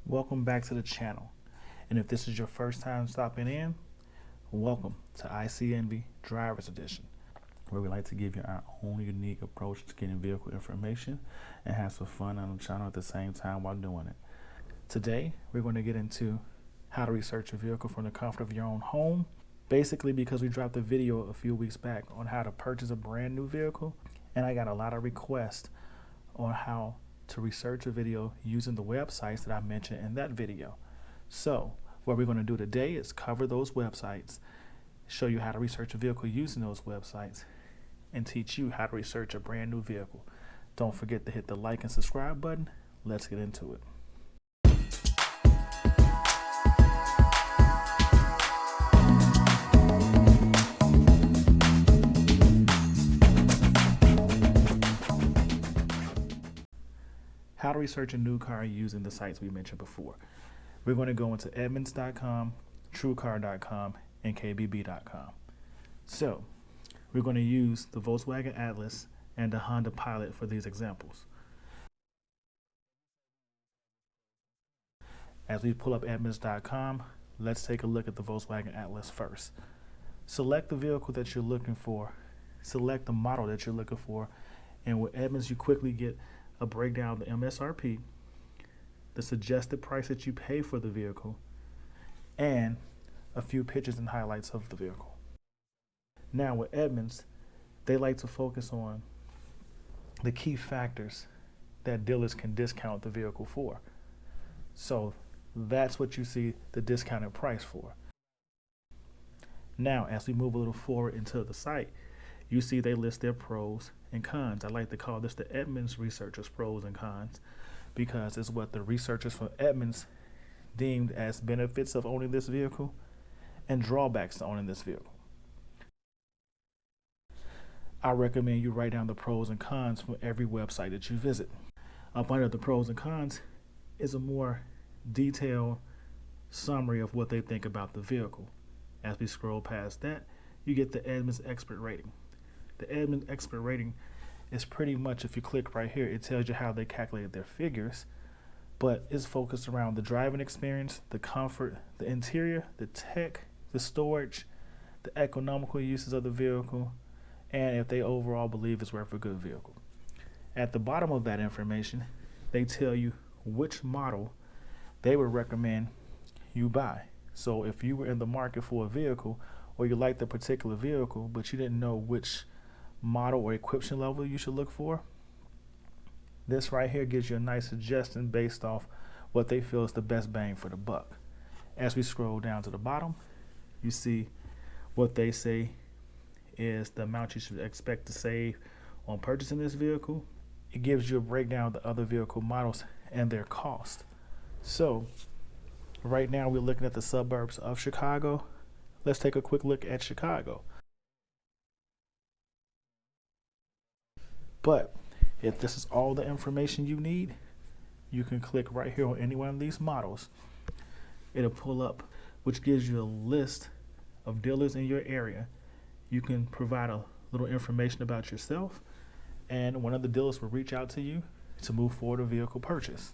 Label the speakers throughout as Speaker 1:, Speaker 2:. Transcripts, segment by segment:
Speaker 1: Welcome back to the channel. And if this is your first time stopping in, welcome to ICNV Driver's Edition, where we like to give you our own unique approach to getting vehicle information and have some fun on the channel at the same time while doing it. Today, we're going to get into how to research a vehicle from the comfort of your own home, basically because we dropped a video a few weeks back on how to purchase a brand new vehicle, and I got a lot of requests on how to research a video using the websites that I mentioned in that video. So what we're going to do today is cover those websites, show you how to research a vehicle using those websites, and teach you how to research a brand new vehicle. Don't forget to hit the like and subscribe button. Let's get into it. How to research a new car using the sites we mentioned before. We're going to go into Edmunds.com, TrueCar.com, and KBB.com. So we're going to use the Volkswagen Atlas and the Honda Pilot for these examples. As we pull up Edmunds.com, let's take a look at the Volkswagen Atlas first. Select the vehicle that you're looking for, select the model that you're looking for, and with Edmunds you quickly get a breakdown of the MSRP, the suggested price that you pay for the vehicle, and a few pictures and highlights of the vehicle. Now with Edmunds, they like to focus on the key factors that dealers can discount the vehicle for. So that's what you see the discounted price for. Now, as we move a little forward into the site, you see they list their pros and cons. I like to call this the Edmunds researchers pros and cons because it's what the researchers from Edmunds deemed as benefits of owning this vehicle and drawbacks to owning this vehicle. I recommend you write down the pros and cons for every website that you visit. Up under the pros and cons is a more detailed summary of what they think about the vehicle. As we scroll past that, you get the Edmunds expert rating. The Edmunds expert rating is pretty much, if you click right here, it tells you how they calculated their figures, but it's focused around the driving experience, the comfort, the interior, the tech, the storage, the economical uses of the vehicle, and if they overall believe it's worth a good vehicle. At the bottom of that information, they tell you which model they would recommend you buy. So if you were in the market for a vehicle, or you like the particular vehicle, but you didn't know which model or equipment level you should look for, this right here gives you a nice suggestion based off what they feel is the best bang for the buck. As we scroll down to the bottom, you see what they say is the amount you should expect to save on purchasing this vehicle. It gives you a breakdown of the other vehicle models and their cost. So right now we're looking at the suburbs of Chicago. Let's take a quick look at Chicago. But if this is all the information you need, you can click right here on any one of these models. It'll pull up, which gives you a list of dealers in your area. You can provide a little information about yourself, and one of the dealers will reach out to you to move forward a vehicle purchase.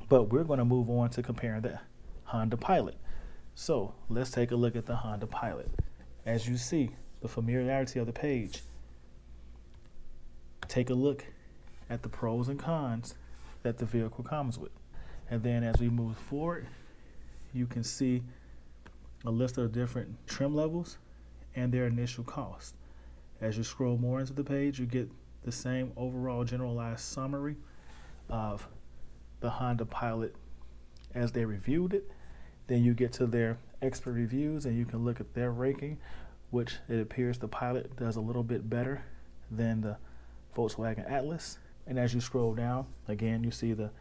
Speaker 1: But we're going to move on to comparing the Honda Pilot. So let's take a look at the Honda Pilot. As you see, the familiarity of the page, take a look at the pros and cons that the vehicle comes with. And then as we move forward, you can see a list of different trim levels and their initial cost. As you scroll more into the page, you get the same overall generalized summary of the Honda Pilot as they reviewed it. Then you get to their expert reviews and you can look at their ranking, which it appears the Pilot does a little bit better than the Volkswagen Atlas. And as you scroll down, again, you see the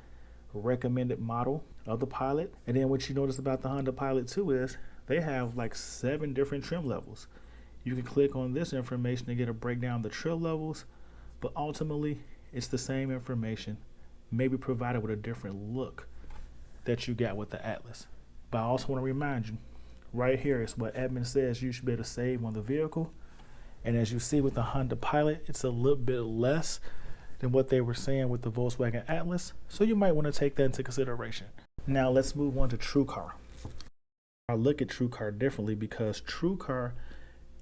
Speaker 1: recommended model of the Pilot. And then what you notice about the Honda Pilot too is they have like 7 different trim levels. You can click on this information to get a breakdown of the trim levels, but ultimately it's the same information, maybe provided with a different look that you got with the Atlas. But I also want to remind you, right here is what Edmunds says you should be able to save on the vehicle. And as you see with the Honda Pilot, it's a little bit less than what they were saying with the Volkswagen Atlas, so you might want to take that into consideration. Now let's move on to TrueCar. I look at TrueCar differently because TrueCar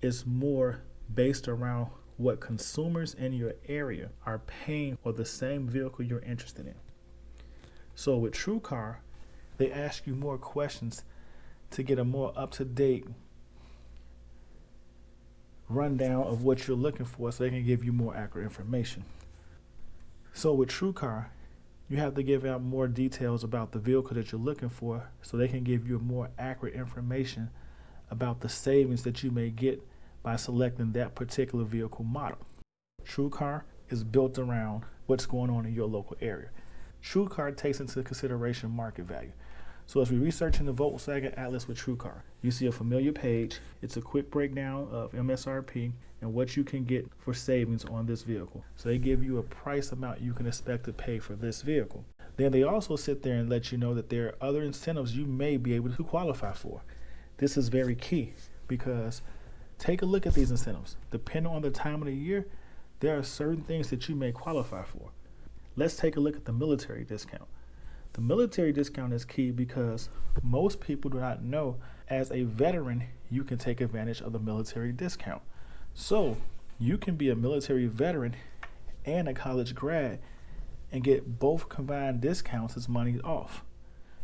Speaker 1: is more based around what consumers in your area are paying for the same vehicle you're interested in. So with TrueCar, they ask you more questions to get a more up-to-date rundown of what you're looking for so they can give you more accurate information. So with TrueCar, you have to give out more details about the vehicle that you're looking for so they can give you more accurate information about the savings that you may get by selecting that particular vehicle model. TrueCar is built around what's going on in your local area. TrueCar takes into consideration market value. So as we research in the Volkswagen Atlas with TrueCar, you see a familiar page. It's a quick breakdown of MSRP and what you can get for savings on this vehicle. So they give you a price amount you can expect to pay for this vehicle. Then they also sit there and let you know that there are other incentives you may be able to qualify for. This is very key because take a look at these incentives. Depending on the time of the year, there are certain things that you may qualify for. Let's take a look at the military discount. The military discount is key because most people do not know as a veteran you can take advantage of the military discount. So you can be a military veteran and a college grad and get both combined discounts as money off.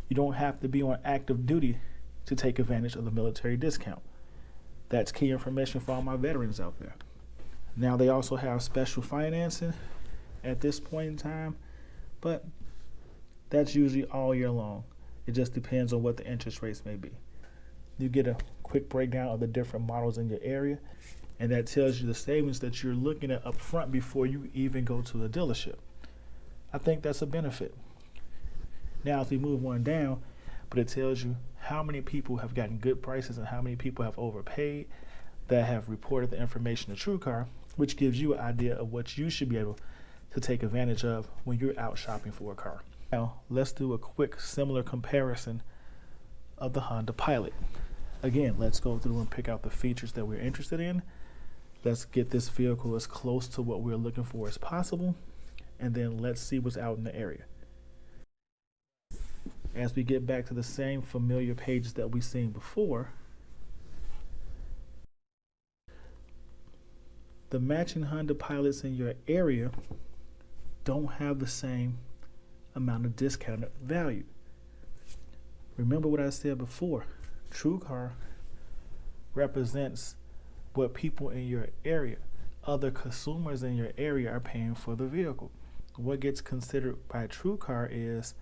Speaker 1: You don't have to be on active duty to take advantage of the military discount. That's key information for all my veterans out there. Now they also have special financing at this point in time, but that's usually all year long. It just depends on what the interest rates may be. You get a quick breakdown of the different models in your area, and that tells you the savings that you're looking at up front before you even go to the dealership. I think that's a benefit. Now, as we move on down, but it tells you how many people have gotten good prices and how many people have overpaid that have reported the information to TrueCar, which gives you an idea of what you should be able to take advantage of when you're out shopping for a car. Now, let's do a quick similar comparison of the Honda Pilot. Again, let's go through and pick out the features that we're interested in. Let's get this vehicle as close to what we're looking for as possible, and then let's see what's out in the area. As we get back to the same familiar pages that we've seen before, the matching Honda Pilots in your area don't have the same amount of discounted value. Remember what I said before, TrueCar represents what people in your area, other consumers in your area are paying for the vehicle. What gets considered by TrueCar is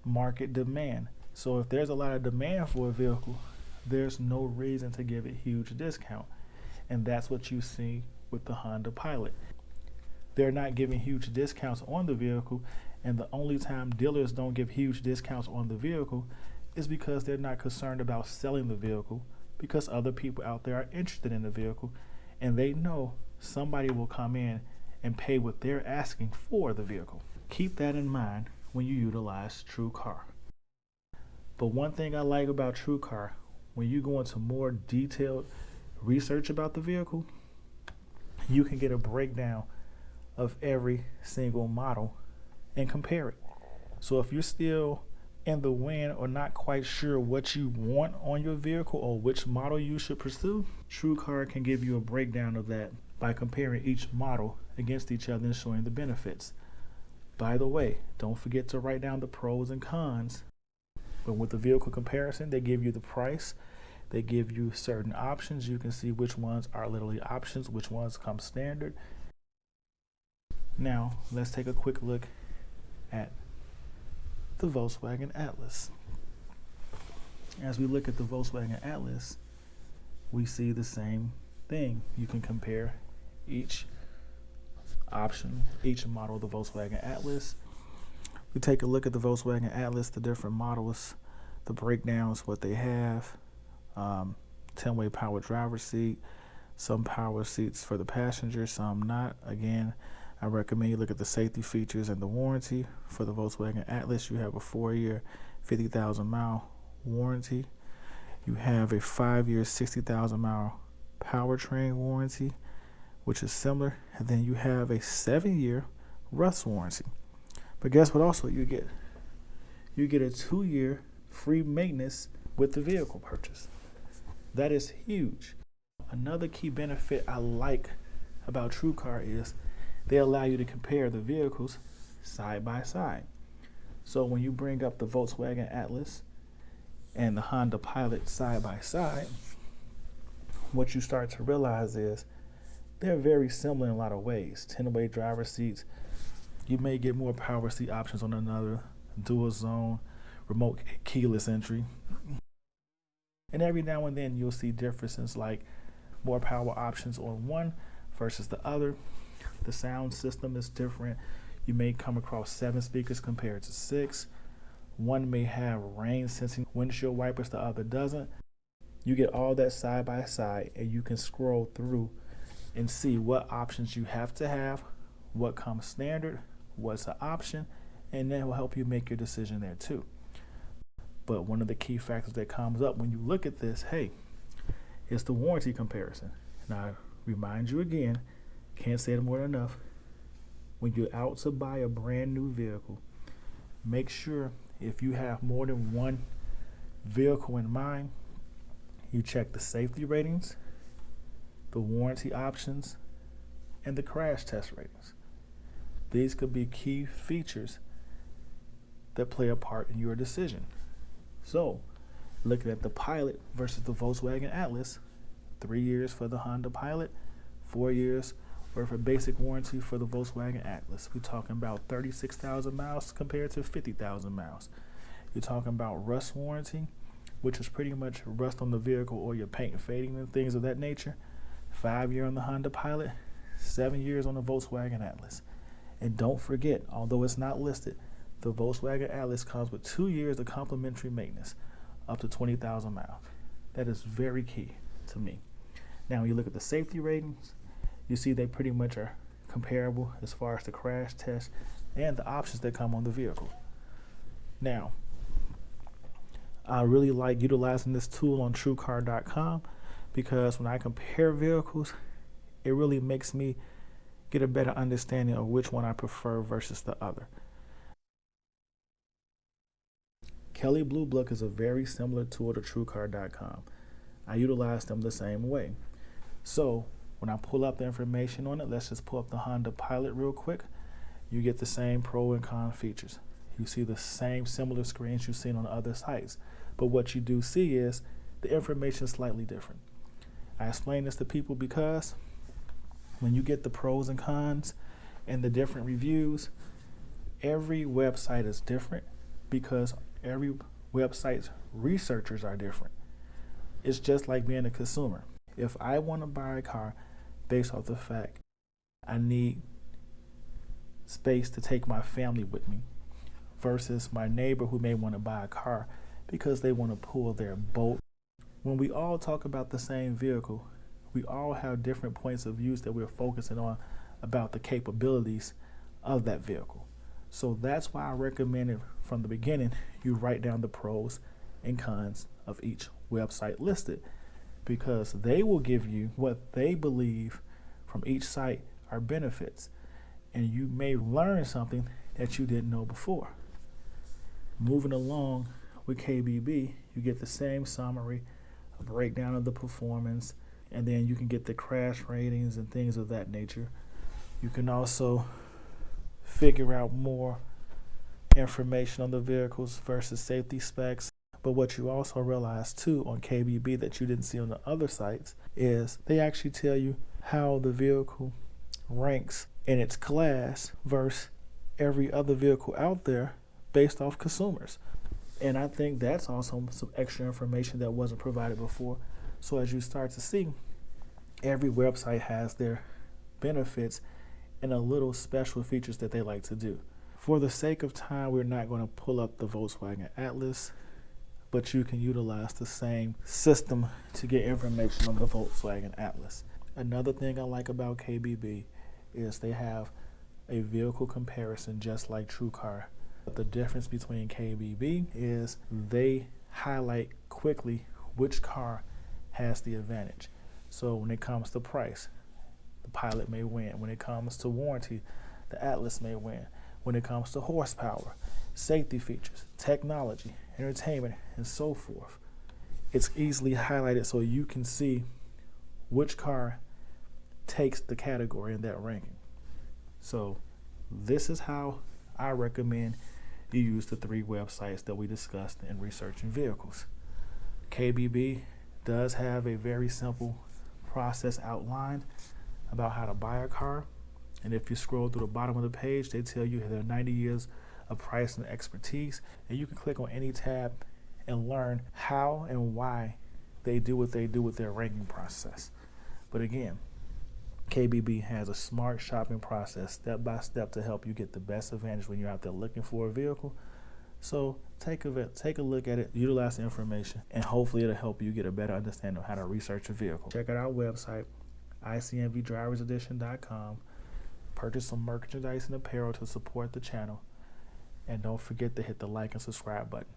Speaker 1: market demand. So if there's a lot of demand for a vehicle, there's no reason to give it huge discount. And that's what you see with the Honda Pilot. They're not giving huge discounts on the vehicle, and the only time dealers don't give huge discounts on the vehicle is because they're not concerned about selling the vehicle, because other people out there are interested in the vehicle and they know somebody will come in and pay what they're asking for the vehicle. Keep that in mind when you utilize TrueCar. But one thing I like about TrueCar, when you go into more detailed research about the vehicle, you can get a breakdown of every single model and compare it. So if you're still in the wind or not quite sure what you want on your vehicle or which model you should pursue, TrueCar can give you a breakdown of that by comparing each model against each other and showing the benefits. By the way, don't forget to write down the pros and cons. But with the vehicle comparison, they give you the price, they give you certain options. You can see which ones are literally options, which ones come standard. Now, let's take a quick look at the Volkswagen Atlas. As we look at the Volkswagen Atlas, we see the same thing. You can compare each option, each model of the Volkswagen Atlas. We take a look at the Volkswagen Atlas, the different models, the breakdowns, what they have, 10-way power driver's seat, some power seats for the passenger, some not. Again, I recommend you look at the safety features and the warranty. For the Volkswagen Atlas, you have a 4-year, 50,000-mile warranty. You have a 5-year, 60,000-mile powertrain warranty, which is similar. And then you have a 7-year rust warranty. But guess what also you get? You get a 2-year free maintenance with the vehicle purchase. That is huge. Another key benefit I like about TrueCar is they allow you to compare the vehicles side by side. So when you bring up the Volkswagen Atlas and the Honda Pilot side by side, what you start to realize is they're very similar in a lot of ways. 10-way driver seats. You may get more power seat options on another, dual zone, remote keyless entry. And every now and then you'll see differences like more power options on one versus the other. The sound system is different. You may come across 7 speakers compared to 6. One may have rain sensing windshield wipers, the other doesn't. You get all that side by side and you can scroll through and see what options you have to have, what comes standard, what's an option, and that will help you make your decision there too. But one of the key factors that comes up when you look at this, hey, is the warranty comparison. Now, I remind you again, can't say it more than enough, when you're out to buy a brand new vehicle, make sure if you have more than one vehicle in mind, you check the safety ratings, the warranty options, and the crash test ratings. These could be key features that play a part in your decision. So, looking at the Pilot versus the Volkswagen Atlas, 3 years for the Honda Pilot, 4 years worth of basic warranty for the Volkswagen Atlas. We're talking about 36,000 miles compared to 50,000 miles. You're talking about rust warranty, which is pretty much rust on the vehicle or your paint fading and things of that nature. 5 years on the Honda Pilot, 7 years on the Volkswagen Atlas. And don't forget, although it's not listed, the Volkswagen Atlas comes with 2 years of complimentary maintenance, up to 20,000 miles. That is very key to me. Now, when you look at the safety ratings, you see they pretty much are comparable as far as the crash test and the options that come on the vehicle. Now, I really like utilizing this tool on TrueCar.com because when I compare vehicles, it really makes me get a better understanding of which one I prefer versus the other. Kelley Blue Book is a very similar tool to TrueCar.com. I utilize them the same way. So when I pull up the information on it, let's just pull up the Honda Pilot real quick. You get the same pro and con features. You see the same similar screens you've seen on other sites. But what you do see is the information is slightly different. I explain this to people because when you get the pros and cons and the different reviews, every website is different because every website's researchers are different. It's just like being a consumer. If I want to buy a car based off the fact I need space to take my family with me versus my neighbor who may want to buy a car because they want to pull their boat. When we all talk about the same vehicle, we all have different points of views that we're focusing on about the capabilities of that vehicle. So that's why I recommend it from the beginning, you write down the pros and cons of each website listed, because they will give you what they believe from each site are benefits, and you may learn something that you didn't know before. Moving along with KBB, you get the same summary, a breakdown of the performance, and then you can get the crash ratings and things of that nature. You can also figure out more information on the vehicles versus safety specs. But what you also realize too on KBB that you didn't see on the other sites is they actually tell you how the vehicle ranks in its class versus every other vehicle out there based off consumers. And I think that's also some extra information that wasn't provided before. So as you start to see, every website has their benefits and a little special features that they like to do. For the sake of time, we're not going to pull up the Volkswagen Atlas, but you can utilize the same system to get information on the Volkswagen Atlas. Another thing I like about KBB is they have a vehicle comparison just like TrueCar. But the difference between KBB is they highlight quickly which car has the advantage. So when it comes to price, the Pilot may win. When it comes to warranty, the Atlas may win. When it comes to horsepower, safety features, technology, entertainment, and so forth, it's easily highlighted so you can see which car takes the category in that ranking. So this is how I recommend you use the 3 websites that we discussed in researching vehicles. KBB does have a very simple process outlined about how to buy a car. And if you scroll through the bottom of the page, they tell you their 90 years of price and expertise. And you can click on any tab and learn how and why they do what they do with their ranking process. But again, KBB has a smart shopping process step by step to help you get the best advantage when you're out there looking for a vehicle. So take a look at it, utilize the information, and hopefully it'll help you get a better understanding of how to research a vehicle. Check out our website, icmvdriversedition.com. Purchase some merchandise and apparel to support the channel. And don't forget to hit the like and subscribe button.